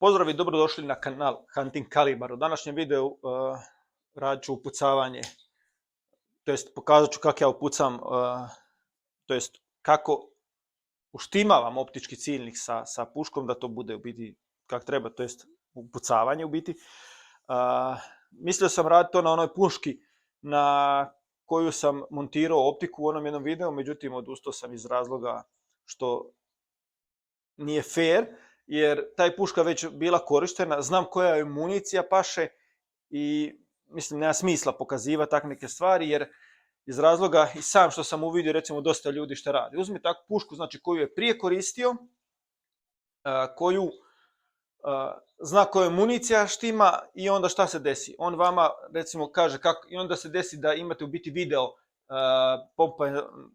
Pozdrav i dobrodošli na kanal Hunting Kalibar. U današnjem videu radit ću upucavanje, to jest pokazat ću kako ja upucam, to jest kako uštimavam optički ciljnik sa puškom da to bude u biti kako treba, to jest upucavanje u biti. Mislio sam raditi to na onoj puški na koju sam montirao optiku u onom jednom videu, međutim odustao sam iz razloga što nije fair, jer taj puška već bila korištena, znam koja je municija paše i mislim nema smisla pokazivati tak neke stvari, jer iz razloga i sam što sam uvidio recimo dosta ljudi što radi. Uzmi takvu pušku, znači koju je prije koristio, koju zna koja je municija štima i onda šta se desi. On vama recimo kaže kako, i onda se desi da imate u biti video,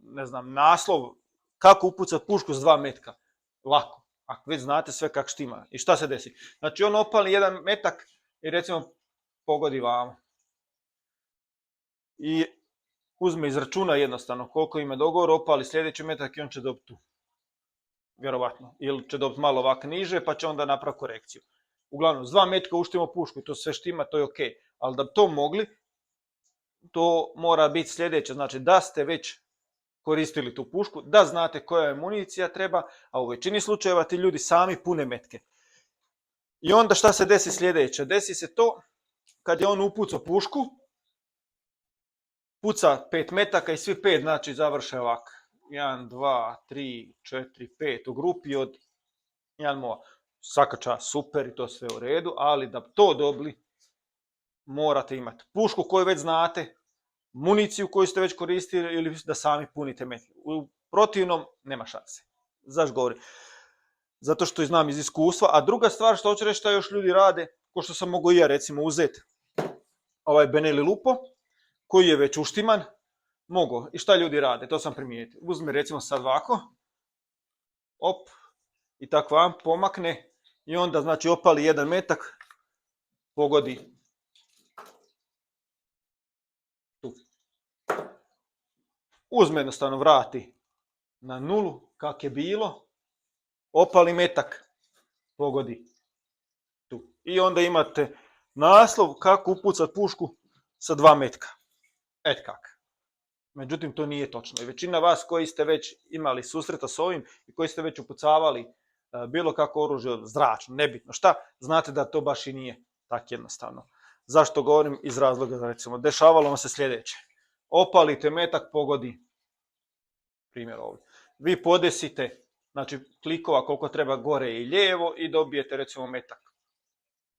ne znam, naslov kako upucati pušku s 2 metka. Lako. Ako već znate sve kako štima. I šta se desi? Znači on opali jedan metak i recimo pogodi vamo. I uzme izračuna jednostavno koliko ima dogovor, opali sljedeći metak i on će dobiti tu. Vjerovatno. Ili će dobiti malo ovak niže pa će onda napraviti korekciju. Uglavnom, s 2 metka uštimo pušku i to sve štima, to je ok. Ali da bi to mogli, to mora biti sljedeće. Znači da ste već koristili tu pušku, da znate koja je municija treba, a u većini slučajeva ti ljudi sami pune metke. I onda šta se desi sljedeće? Desi se to kad je on upucao pušku, puca 5 metaka i svi 5 znači završe ovako. 1, 2, 3, 4, 5 u grupi od 1 mova. Svaka čast, super i to sve u redu, ali da to dobili morate imati pušku koju već znate, municiju koju ste već koristili ili da sami punite metke. U protivnom nema šanse. Zašto govorim? Zato što znam iz iskustva. A druga stvar što hoću reći šta još ljudi rade, ko što sam mogu i ja recimo uzeti ovaj Benelli Lupo, koji je već uštiman, mogu. I šta ljudi rade? To sam primijetio. Uzme recimo sad ovako, op, i tako vam pomakne i onda znači opali jedan metak, pogodi tu. Uzme jednostavno vrati na nulu kak je bilo, opali metak, pogodi tu. I onda imate naslov kako upucati pušku sa 2 metka. Et kak. Međutim, to nije točno. I većina vas koji ste već imali susreta s ovim i koji ste već upucavali bilo kako oružje, zračno, nebitno šta, znate da to baš i nije tako jednostavno. Zašto govorim? Iz razloga, recimo, dešavalo vam se sljedeće. Opalite metak, pogodi, primjer ovdje. Vi podesite, znači klikova koliko treba gore i lijevo i dobijete recimo metak.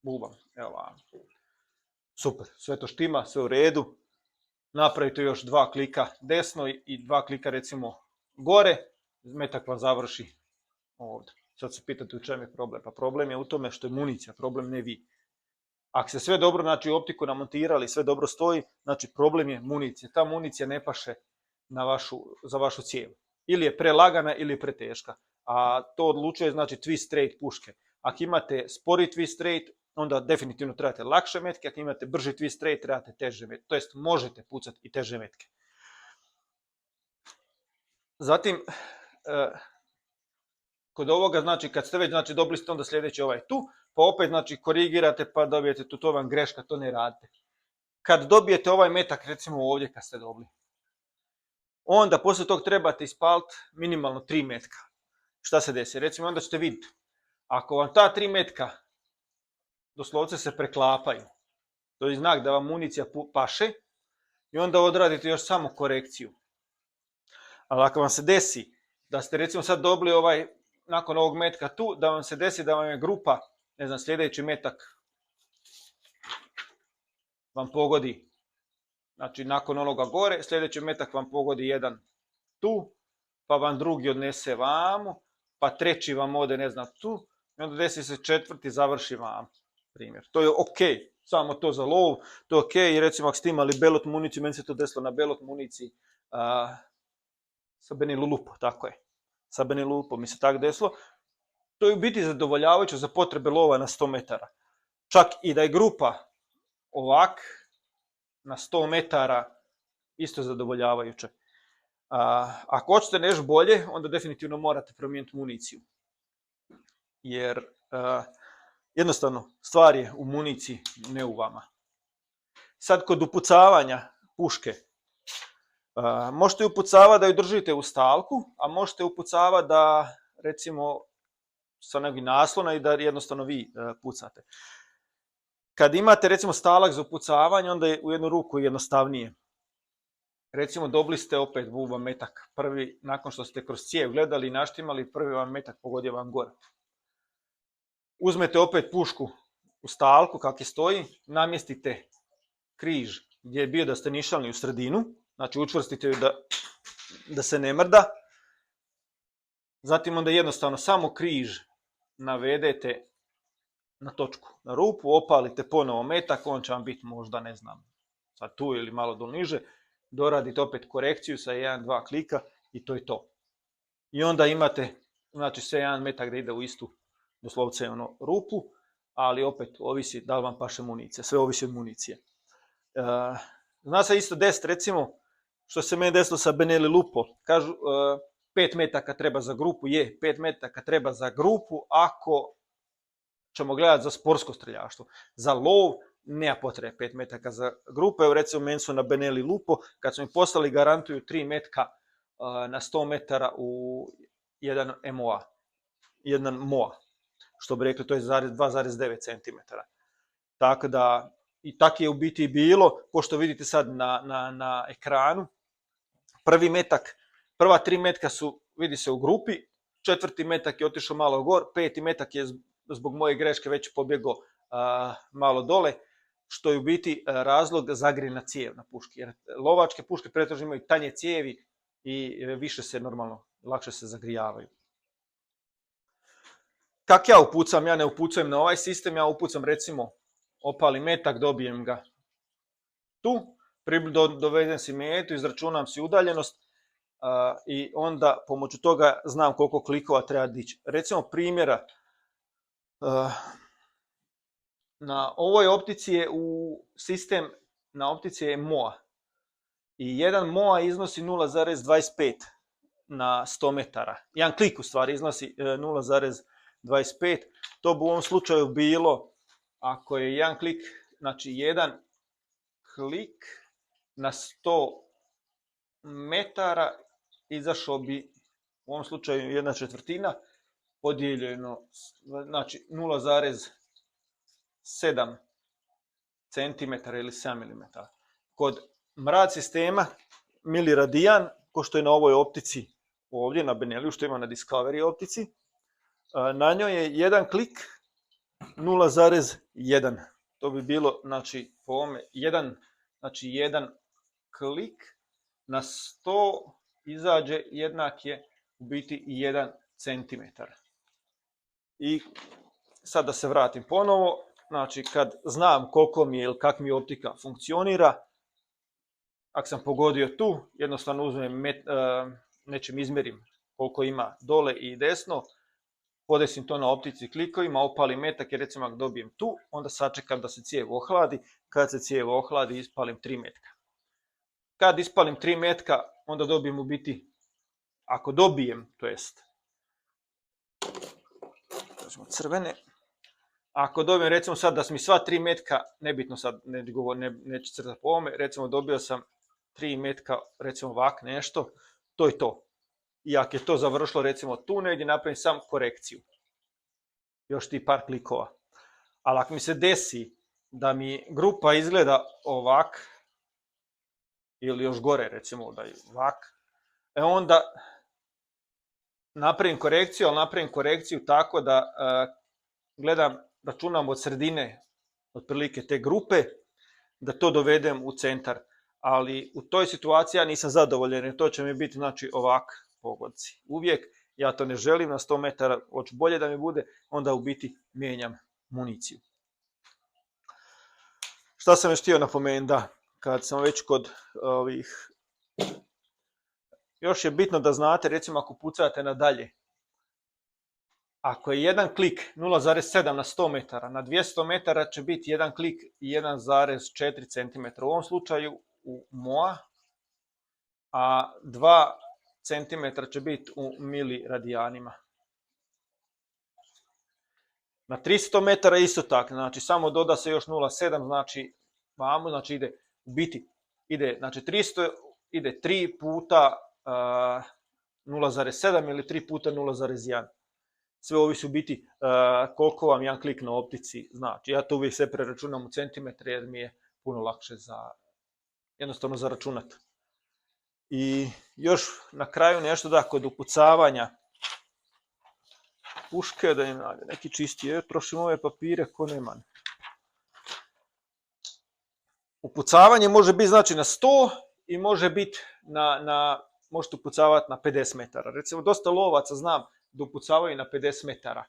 Bubam, evo vam. Super, sve to štima, sve u redu. Napravite još 2 klika desno i 2 klika recimo gore, metak vam završi ovdje. Sad se pitate u čem je problem. Pa problem je u tome što je municija, problem ne vi. Ako se sve dobro, znači optiku namontirali, sve dobro stoji, znači problem je municija. Ta municija ne paše za vašu cijev. Ili je prelagana ili je preteška. A to odlučuje znači twist rate puške. Ako imate spori twist rate, onda definitivno trebate lakše metke, ako imate brži twist rate, trebate teže metke. To jest možete pucati i teže metke. Zatim, kod ovoga, znači kad ste već znači, dobili ste onda sljedeći ovaj tu, pa opet znači korigirate pa dobijete tu, to vam greška, to ne radite. Kad dobijete ovaj metak, recimo ovdje kad ste dobili, onda poslije tog trebate ispaliti minimalno 3 metka. Šta se desi? Recimo onda ćete vidjeti, ako vam ta 3 metka doslovce se preklapaju, to je znak da vam municija paše i onda odradite još samo korekciju. Ali ako vam se desi da ste recimo sad dobili ovaj, nakon ovog metka tu, da vam se desi da vam je grupa, ne znam, sljedeći metak vam pogodi, znači nakon onoga gore, sljedeći metak vam pogodi jedan tu, pa vam drugi odnese vamo, pa treći vam ode ne znam tu, i onda desi se četvrti, završi vamo. Primjer. To je ok, samo to za lov, to je ok, i recimo ako ste imali belot municiju, meni se to desilo na belot municiji sa Benelli Lupo, tako je. Sa Benelli Lupo mi se tako desilo. To je u biti zadovoljavajuće za potrebe lova na 100 metara. Čak i da je grupa ovak, na 100 metara, isto zadovoljavajuće. Ako hoćete nešto bolje, onda definitivno morate promijeniti municiju. Jer jednostavno, stvar je u municiji, ne u vama. Sad kod upucavanja puške, možete upucavati da ju držite u stalku, a možete upucavati da, recimo, sa nekih naslona i da jednostavno vi pucate. Kad imate, recimo, stalak za upucavanje, onda je u jednu ruku jednostavnije. Recimo, dobili ste opet buban metak. Prvi, nakon što ste kroz cijev gledali i naštimali, prvi vam metak pogodio vam gore. Uzmete opet pušku u stalku, kako je stoji, namjestite križ gdje je bio da ste nišalni u sredinu, znači učvrstite ju da se ne mrda. Zatim onda jednostavno samo križ navedete na točku, na rupu, opalite ponovo metak, on će vam biti možda, ne znam, sad tu ili malo do niže, doradite opet korekciju sa 1-2 klika i to je to. I onda imate, znači, sve jedan metak da ide u istu, doslovce rupu, ali opet ovisi da li vam paše municija, sve ovisi od municije. Zna se isto desiti, recimo, što se meni desilo sa Benelli Lupo, kažu 5 metaka treba za grupu, 5 metaka treba za grupu ako ćemo gledati za sportsko streljaštvo. Za lov nema potrebe 5 metaka za grupu. Evo, recimo, meni su na Benelli Lupo, kad su mi poslali, garantuju 3 metka na 100 metara u jedan MOA, jedan MOA, što bi rekli, to je 2,9 cm. Tako da, i tako je u biti bilo, pošto vidite sad na ekranu, prva 3 metka su, vidi se, u grupi, 4. metak je otišao malo gor, 5. metak je zbog moje greške već pobjegao malo dole, što je u biti razlog da zagrije na cijev na puški. Jer lovačke puške pretežno imaju tanje cijevi i više se normalno, lakše se zagrijavaju. Kak ja upucam? Ja ne upucujem na ovaj sistem, ja upucam, recimo, opali metak, dobijem ga tu, dovedem si metu, izračunam si udaljenost i onda pomoću toga znam koliko klikova treba dići. Recimo, primjera, na ovoj optici je sistem, na optici je MOA i jedan MOA iznosi 0,25 na 100 metara. Jedan klik u stvari iznosi 0,25. To bi u ovom slučaju bilo, ako je jedan klik, znači jedan klik na 100 metara, izašao bi u ovom slučaju 1/4 podijeljeno, znači 0,7 cm ili 7 mm. Kod mrad sistema miliradijan, ko što je na ovoj optici ovdje na Benelliju, što ima na Discovery optici, na njoj je jedan klik 0,1. To bi bilo, znači, po ovome, jedan klik na 100 izađe jednak je u biti 1 cm. I sad da se vratim ponovo, znači, kad znam koliko mi je ili kak mi optika funkcionira, ako sam pogodio tu, jednostavno uzmem nečim izmjerim koliko ima dole i desno, podesim to na optici klikovima, opalim metak i recimo ako dobijem tu, onda sačekam da se cijev ohladi. Kad se cijev ohladi, ispalim 3 metka. Kad ispalim 3 metka, onda dobijem u biti, ako dobijem, to jest, crvene, ako dobijem, recimo sad da su mi sva 3 metka, nebitno sad, neću crtati po ovome, recimo dobio sam 3 metka, recimo ovak nešto, to je to. I ako je to završilo, recimo tu negdje, napravim sam korekciju. Još ti par klikova. Ali ako mi se desi da mi grupa izgleda ovak, ili još gore, recimo da je ovak, onda napravim korekciju, ali napravim korekciju tako da računam od sredine, otprilike te grupe, da to dovedem u centar. Ali u toj situaciji ja nisam zadovoljan, jer to će mi biti, znači, ovak pogodci. Uvijek ja to ne želim na 100 metara, hoću bolje da mi bude, onda u biti mijenjam municiju. Šta sam još htio napomenuti? Da, kad sam već kod ovih, još je bitno da znate, recimo ako pucate na dalje, ako je jedan klik 0,7 na 100 metara, na 200 metara će biti jedan klik 1,4 cm. U ovom slučaju u MOA, a 2 cm će biti u miliradijanima. Na 300 metara isto tako, znači samo doda se još 0,7, znači vamo, znači ide u biti, ide, znači 300 ide 3 puta 0,7 ili 3 puta 0,1. Sve ovisi u biti koliko vam jedan klik na optici znači. Ja to uvijek sve preračunam u centimetre jer mi je puno lakše jednostavno za računat. I još na kraju nešto da kod upucavanja puške, da im nađe neki čisti, trošim ove papire ko nema. Upucavanje može biti znači na 100 i može biti možete upucavati na 50 metara. Recimo dosta lovaca znam da upucavaju na 50 metara.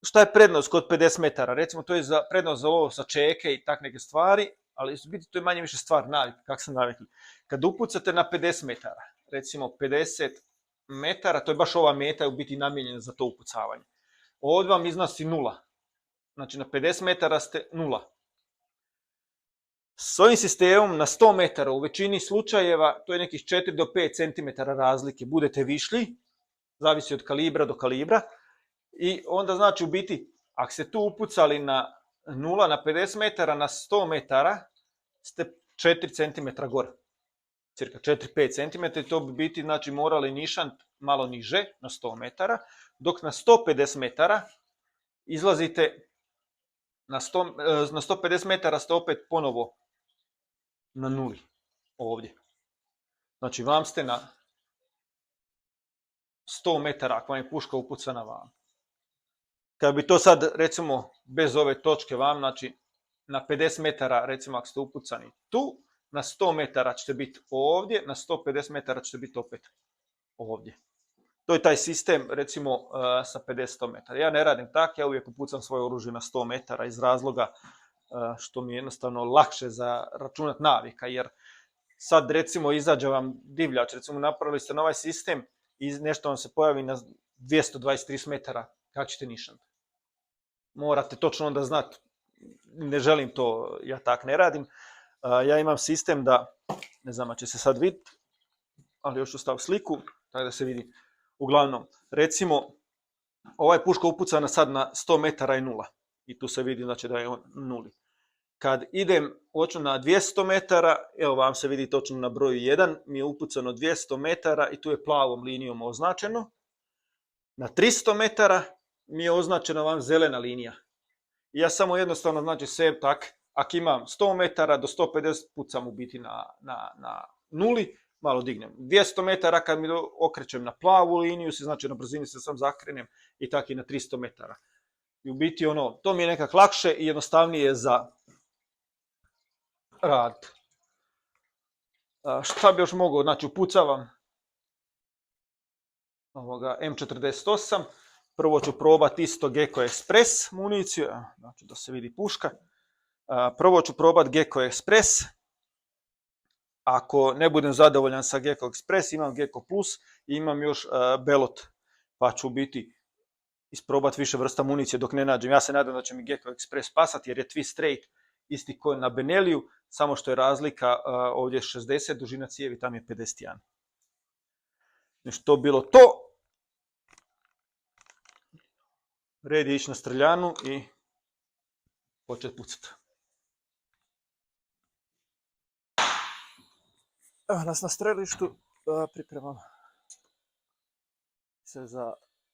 Šta je prednost kod 50 metara? Recimo to je prednost za lov sa čeke i tak neke stvari, ali u biti to je manje više stvar navika, kako sam navikli. Kad upucate na 50 metara, recimo 50 metara, to je baš ova meta u biti namijenjena za to upucavanje. Ovdje vam iznosi 0. Znači na 50 metara ste 0. S ovim sistemom na 100 metara u većini slučajeva to je nekih 4 do 5 cm razlike. Budete višli, zavisi od kalibra do kalibra. I onda znači u biti, ako ste tu upucali na 0, na 50 metara, na 100 metara, ste 4 cm gore. Cirka 4-5 cm, i to bi biti znači morali nišant malo niže, na 100 metara, dok na 150 metara izlazite, na 150 metara ste opet ponovo na 0 ovdje. Znači vam ste na 100 metara ako vam je puška upucana vam. Kad bi to sad, recimo, bez ove točke vam, znači na 50 metara, recimo ako ste upucani tu, na 100 metara ćete biti ovdje, na 150 metara ćete biti opet ovdje. To je taj sistem, recimo, sa 50 metara. Ja ne radim tako, ja uvijek upucam svoje oružje na 100 metara iz razloga što mi je jednostavno lakše za računat navika, jer sad, recimo, izađe vam divljač, recimo, napravili ste na ovaj sistem i nešto vam se pojavi na 223 metara, kako ćete nišant? Morate točno onda znati, ne želim to, ja tak ne radim. Ja imam sistem da, ne znam, će se sad vidjeti, ali još ću staviti sliku, tako da se vidi. Uglavnom, recimo, ovaj puška upucana sad na 100 metara je 0. I tu se vidi znači da je on 0. Kad idem hoću na 200 metara, evo vam se vidi točno na broju 1, mi je upucano 200 metara i tu je plavom linijom označeno. Na 300 metara mi je označena vam zelena linija. I ja samo jednostavno znači sve tak, ako imam 100 metara do 150 pucam u biti na 0, malo dignem. 200 metara kad mi okrećem na plavu liniju, znači na brzini se sam zakrenem i tako i na 300 metara. I u biti to mi je nekak lakše i jednostavnije za rad. Šta bi još mogao, znači upucavam M48, prvo ću probati isto Gecko Express municiju, znači da se vidi puška. Prvo ću probati Gecko Express. Ako ne budem zadovoljan sa Gecko Express, imam Gecko Plus i imam još Belot, pa ću biti isprobati više vrsta municije dok ne nađem. Ja se nadam da će mi Gecko Express pasati jer je twist straight isti ko na Beneliju, samo što je razlika ovdje 60, dužina cijevi, tam je 51. Što bilo to, red je ići na streljanu i početi pucati. Evo nas na strelištu, pripremam se za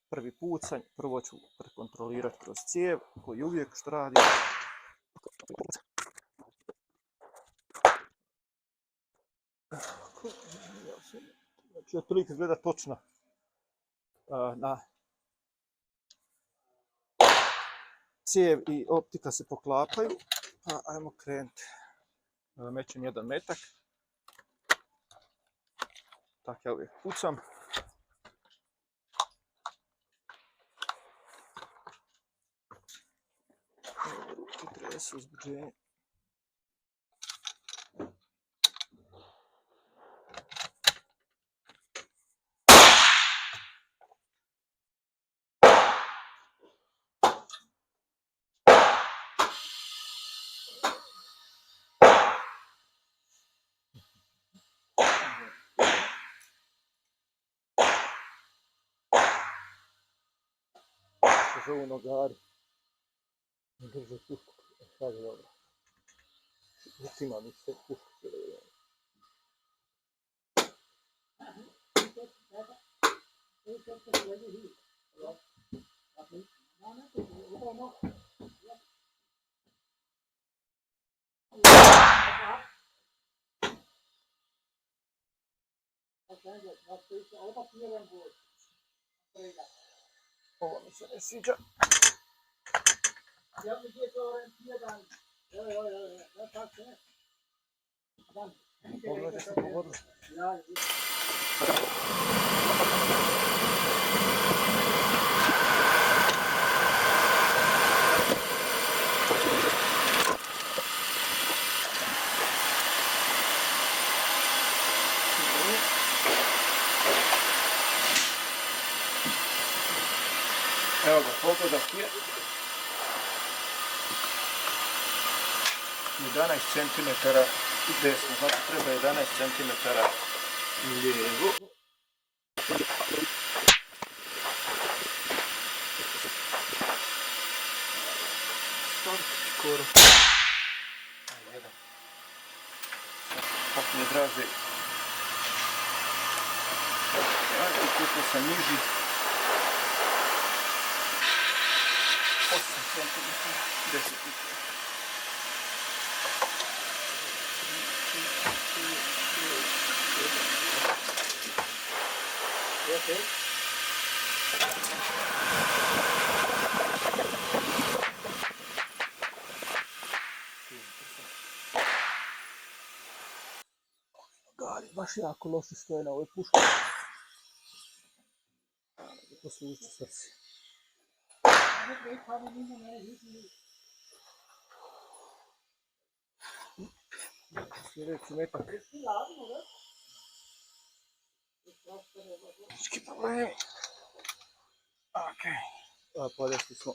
prvi pucanj. Prvo ću prekontrolirati kroz cijev, koji uvijek što radi. Znači, otprilike gleda točno na cijev i optika se poklapaju. Pa ajmo krenuti. Mećem jedan metak. Tako ja uvijek pucam. Ruke tresu uzbuđenje. zovu nogari. Drže pušku. Sad je dobro. Ucima mi se pušku cijelo vrijeme. Ovo mi se ne sviđa. Pogledaj što pogodilo. Evo ga, pogodak je 11 cm desno, znači treba 11 cm lijevo. Skoro. Jedan. Kako mi je draže. Ajde, kupo sam niži. 8 cm, 10 cm. Okay. Gali, baš jako loše stoje na ovoj puški. Poslušajte srce. Sljedeći metak. Nički problemi. Okej. A podešli smo.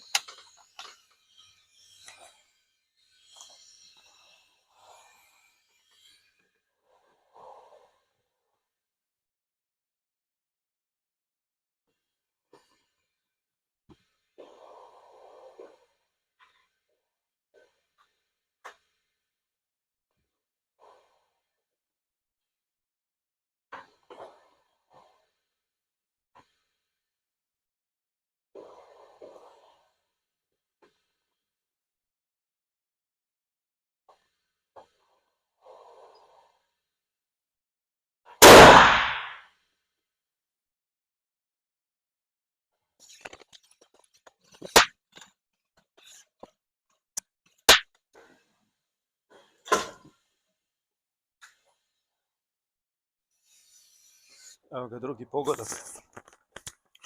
Evo ga drugi pogodak.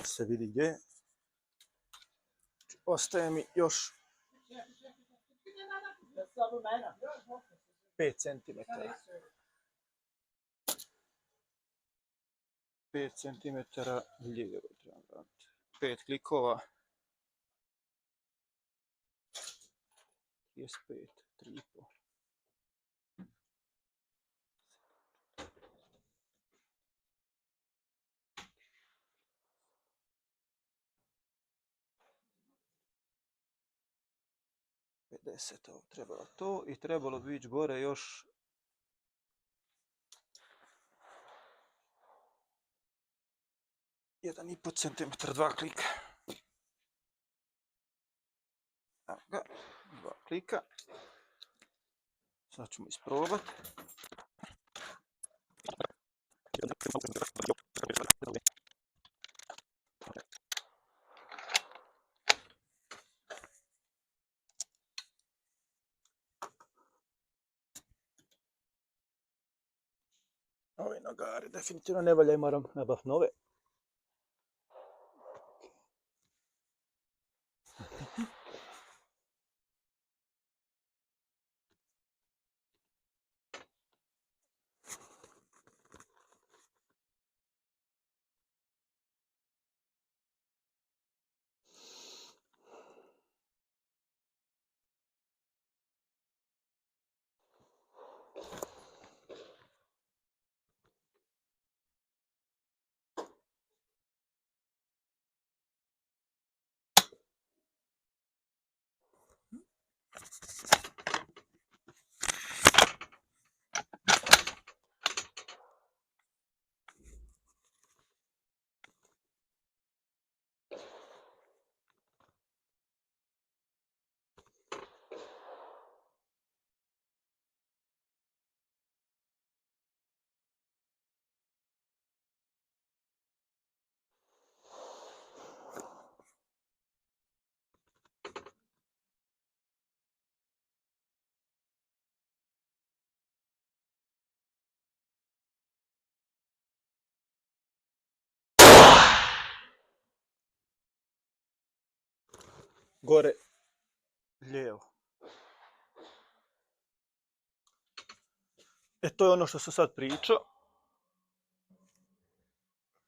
Se vidi gdje je. Ostaje mi još 5 cm. 5 cm lijevo trebam raditi. 5 klikova. 35, 3,5. Ovo trebalo to i trebalo bi ići gore još 1,5 cm, 2 klika. Evo ga, 2 klika. Sad ćemo isprobati. Ovi nogari definitivno ne valjaju, moram nabaviti nove. gore lijevo. To je ono što sam sad pričao.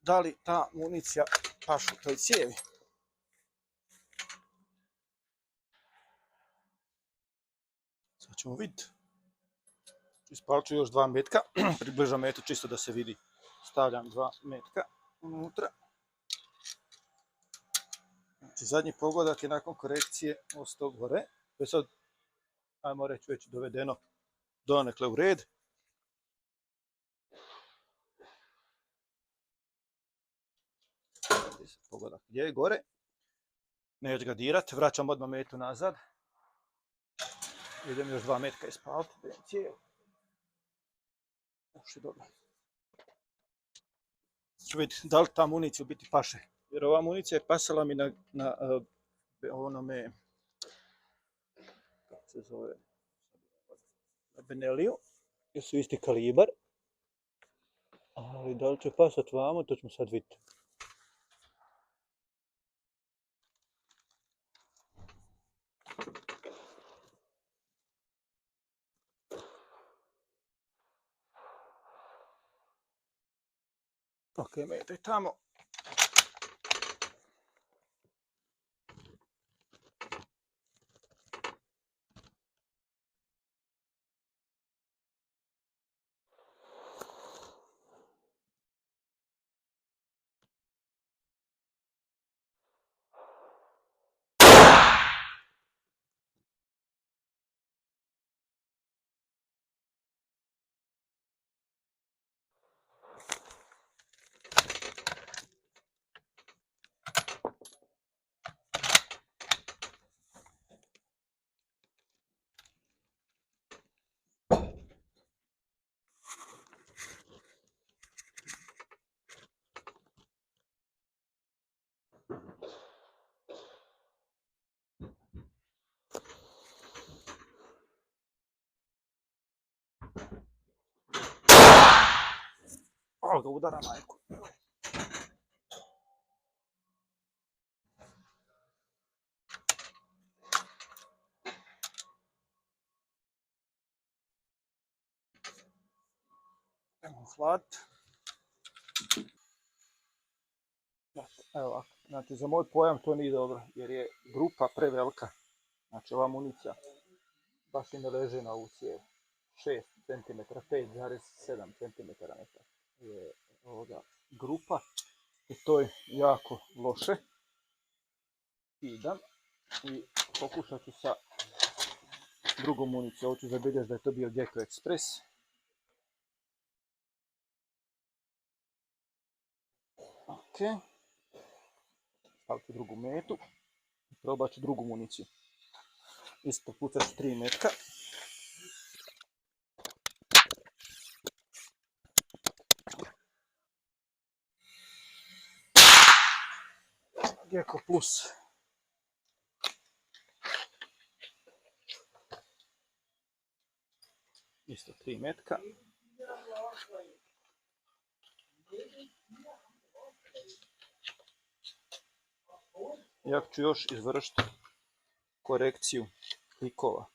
Da li ta municija paše u toj cijevi? Sad ćemo vidjeti. Ispalit ću još 2 metka, približam metu čisto da se vidi. Stavljam 2 metka unutra. Znači zadnji pogodak je nakon korekcije ostao gore. To je sad, ajmo reći, već dovedeno donekle u red. Pogodak gdje je gore. Neću ga dirat, vraćam odmah metu nazad. Idem još 2 metka ispaliti. Uši dobro. Ću vidjeti da li ta municija u biti paše. Jer ova municija je pasala mi na onome, kako se zove, na Beneliju, jer su isti kalibar. Ali da li će pasat vamo, to ćemo sad vidjeti. Ok, meta je tamo. Ovo ga udara majku. Evo hladiti. Evo ovako. Znači za moj pojam to nije dobro jer je grupa prevelika. Znači ova municija baš i ne leže na ovu cijev. 6 cm, 5,7 cm je ovoga grupa i to je jako loše. Idem i pokušat ću sa drugom municijom. Ovo ću zabilješiti da je to bio Gecko Express. Ok. Stavit ću drugu metu i probat ću drugu municiju. Isto pucat ću 3 metka. Gecko Plus. Isto 3 metka. Ja ću još izvršiti korekciju klikova.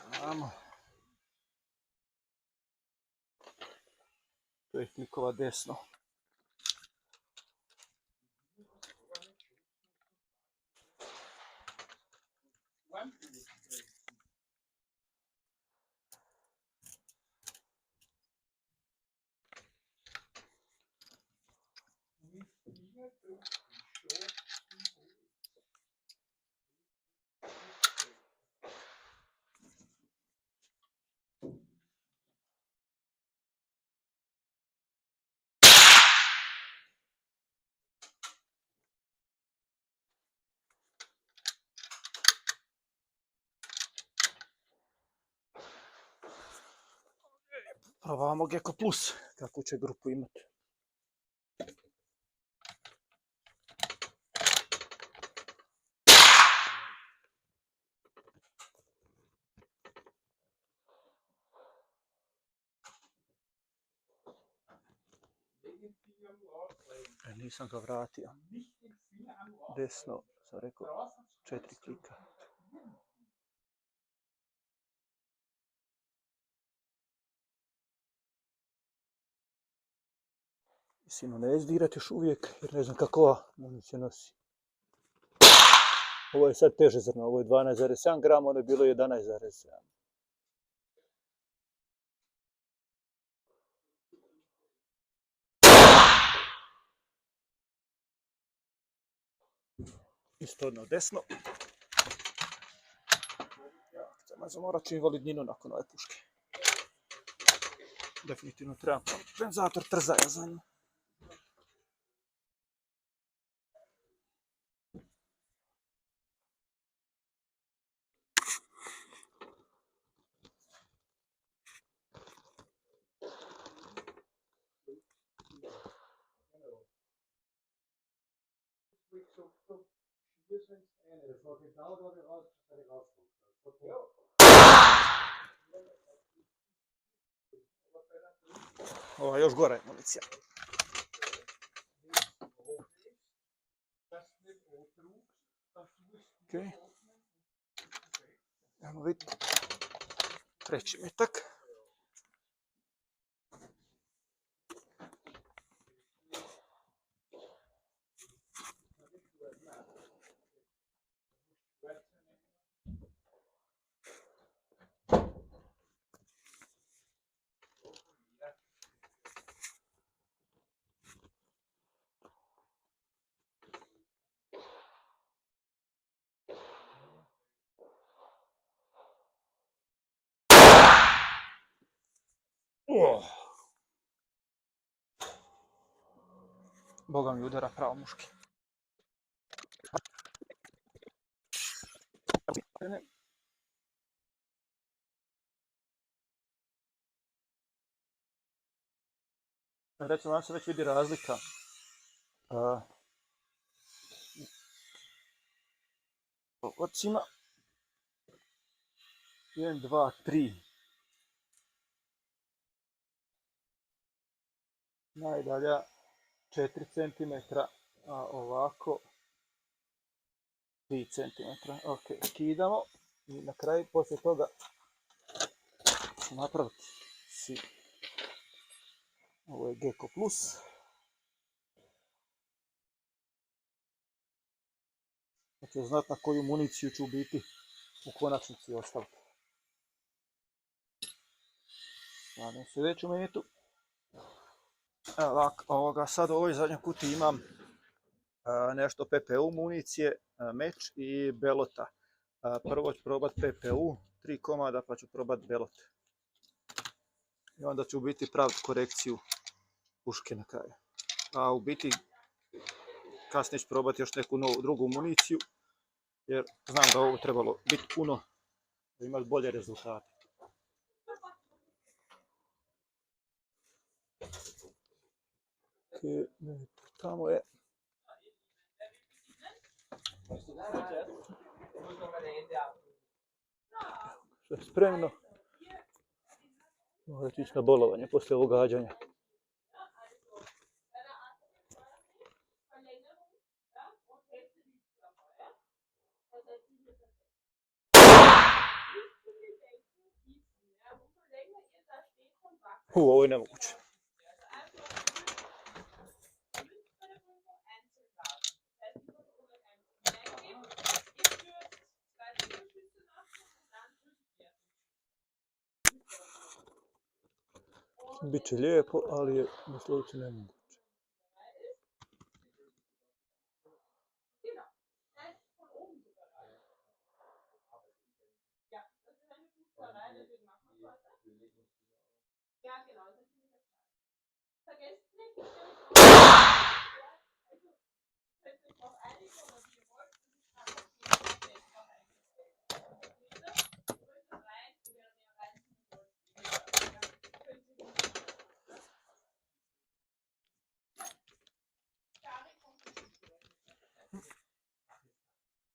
Znamo. To je klikova desno. Probavamo Gecko Plus, kakvu će grupu imati. Nisam ga vratio. Desno, sam rekao, 4 klika. Sinu, ne izdirati još uvijek, jer ne znam kako ova municija nosi. Ovo je sad teže zrno, ovo je 12,7 grama, ono je bilo 11,7. Isto odno desno. Samo morat ću invalidninu nakon ove puške. Definitivno trebam kompenzator trzaja za nju. Ova još gora je municija. Okay. Ajmo vidjeti. Treći metak. Boga mi udara pravo muški. Recimo, vam se već vidi razlika. Ocima 1, 2, 3. Najdalja 4 cm, a ovako 3 cm. Ok, skidamo i na kraju poslije toga ću napraviti si. Ovo je Gecko Plus. Znači znati na koju municiju ću biti u konačnici ostaviti. Stavljam sljedeću metu. Evo sad u ovoj zadnjoj kutiji imam nešto PPU municije, meč i belota. Prvo ću probati PPU, 3 komada, pa ću probati belot. I onda ću u biti praviti korekciju puške na kraju. A u biti kasnije ću probati još neku drugu municiju, jer znam da ovo trebalo biti puno da imati bolje rezultate. Tamo je. Sve je spremno. Morat ću ići na bolovanje poslije ovog gađanja. Ovo je nemoguće. Biće lijepo, ali je doslovce nemoguće.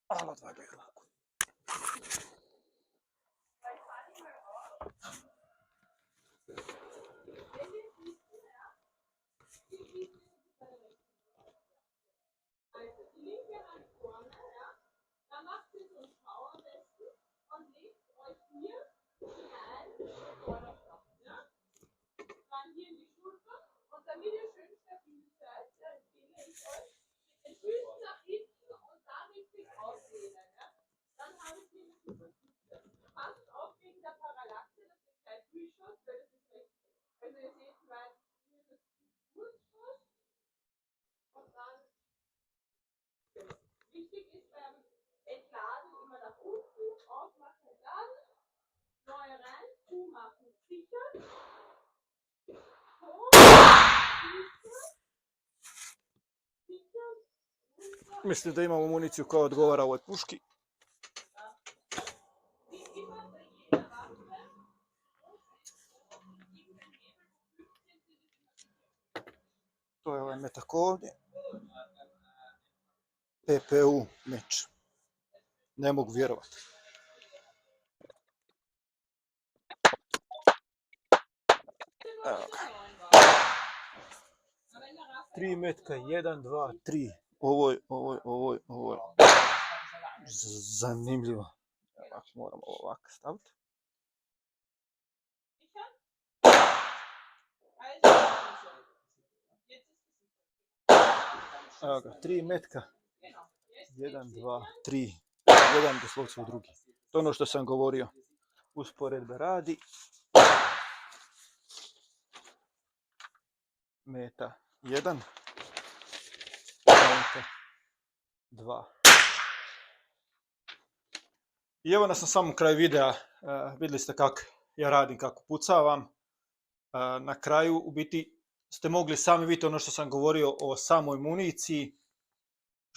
Alla dva bela. Mislim da imamo municiju koja odgovara ovoj puški. To je ovaj metak ovdje. PPU meč. Ne mogu vjerovati. Evo ga. 3 metka, 1, 2, 3. Ovo je zanimljivo. Moramo ovako staviti. Evo ga, 3 metka. 1, 2, 3. Jedan doslovce u drugi. To je ono što sam govorio. Usporedbe radi. Meta 1. Meta 2. I evo nas na samom kraju videa. Vidjeli ste kako ja radim, kako pucavam. Na kraju u biti ste mogli sami vidjeti ono što sam govorio o samoj municiji.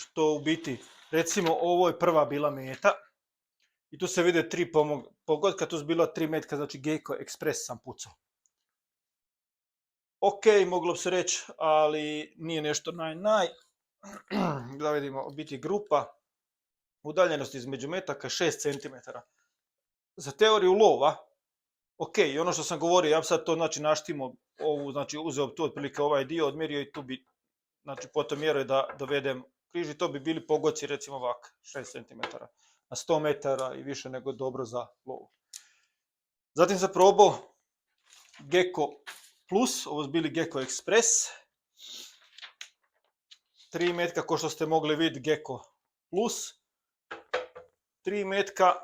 Što u biti, recimo ovo je prva bila meta. I tu se vide 3 pogotka, tu su bila 3 metka, znači Gecko Express sam pucao. Ok, moglo bi se reći, ali nije nešto naj. Da vidimo, u biti grupa, udaljenost između metaka 6 cm. Za teoriju lova, ok, i ono što sam govorio, ja bi sad to znači naštimo, znači uzeo tu otprilike ovaj dio, odmjerio i tu bi, znači potom mjeruje da dovedem križ i to bi bili pogoci recimo ovak, 6 cm. Na 100 metara i više nego dobro za lovu. Zatim sam probao Gecko Plus, ovo su bili Gecko Express. 3 metka, ko što ste mogli vidjeti, Gecko Plus. 3 metka,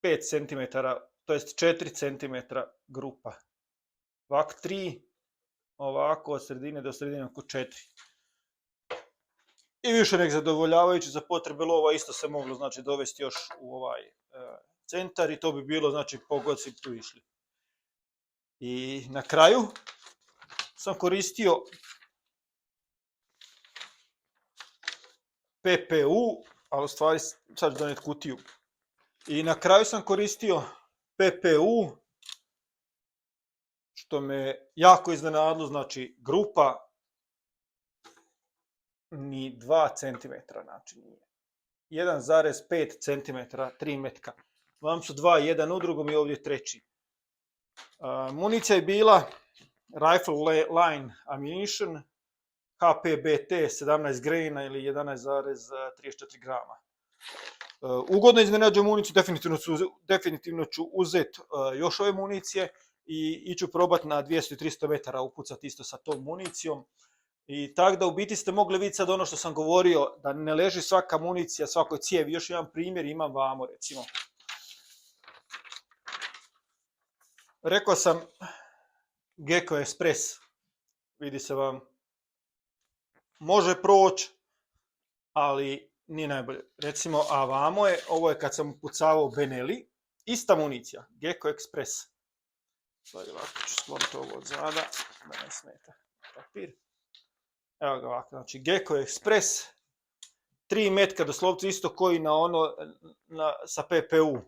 5 cm, to jest 4 cm grupa. Ovako 3, ovako od sredine do sredine oko 4. I više nek zadovoljavajući za potrebe lova, isto se moglo znači dovesti još u ovaj centar i to bi bilo znači pogodci tu išli. I na kraju sam koristio PPU, ali u stvari sad ću donijeti kutiju. I na kraju sam koristio PPU, što me jako iznenadilo, znači grupa ni 2 cm, znači nije. 1,5 cm, 3 metka. Vam su 2, jedan u drugom i ovdje treći. Municija je bila Rifle Line Ammunition HPBT 17 graina ili 11,34 grama. Ugodno iznenađuju municiju, definitivno ću uzeti još ove municije i iću probati na 200-300 metara upucati isto sa tom municijom. I tako da u biti ste mogli vidjeti sad ono što sam govorio, da ne leži svaka municija, svakoj cijevi. Još jedan primjer imam vamo recimo. Rekao sam Gecko Express, vidi se vam, može proći, ali nije najbolje. Recimo, a vamo je, ovo je kad sam upucavao Benelli, ista municija, Gecko Express. Sad ovako ću skloniti ovo od zada, da ne smeta papir. Evo ga ovako, znači Gecko Express, 3 metka doslovce isto koji na ono, sa PPU,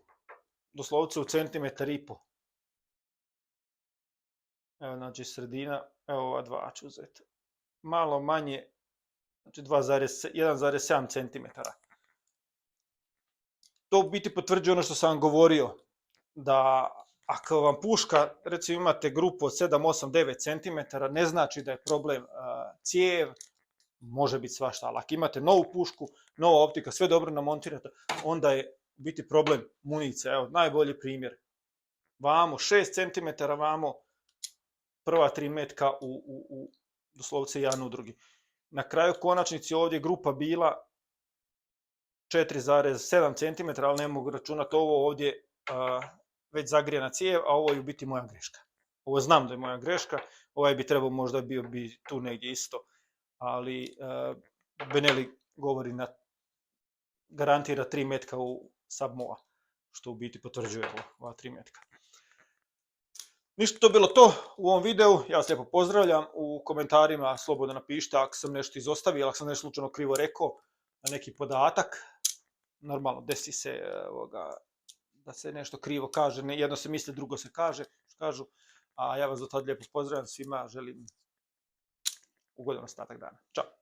doslovce u centimetar i po. Evo znači sredina, evo ova 2 ću uzeti. Malo manje, znači 1,7 cm. To u biti potvrđuje ono što sam vam govorio, da ako vam puška, recimo imate grupu od 7, 8, 9 cm, ne znači da je problem cijev, može biti svašta, ali ako imate novu pušku, nova optika, sve dobro namontirate, onda je u biti problem municija. Evo, najbolji primjer. Vamo 6 cm, vamo prva 3 metka u doslovce jedan u drugi. Na kraju konačnici ovdje je grupa bila 4,7 cm, ali ne mogu računati ovo ovdje već zagrijana cijev, a ovo je u biti moja greška. Ovo znam da je moja greška, ovaj bi trebao možda bio bi tu negdje isto, ali Benelli govori garantira 3 metka u Submoa, što u biti potvrđuje ova 3 metka. Ništa, to je bilo to u ovom videu, ja vas lijepo pozdravljam, u komentarima slobodno napišite ako sam nešto izostavio, ako sam nešto slučajno krivo rekao, na neki podatak, normalno desi se da se nešto krivo kaže, jedno se misli, drugo se kažu, a ja vas do tada lijepo pozdravljam, svima želim ugodan ostatak dana. Ćao!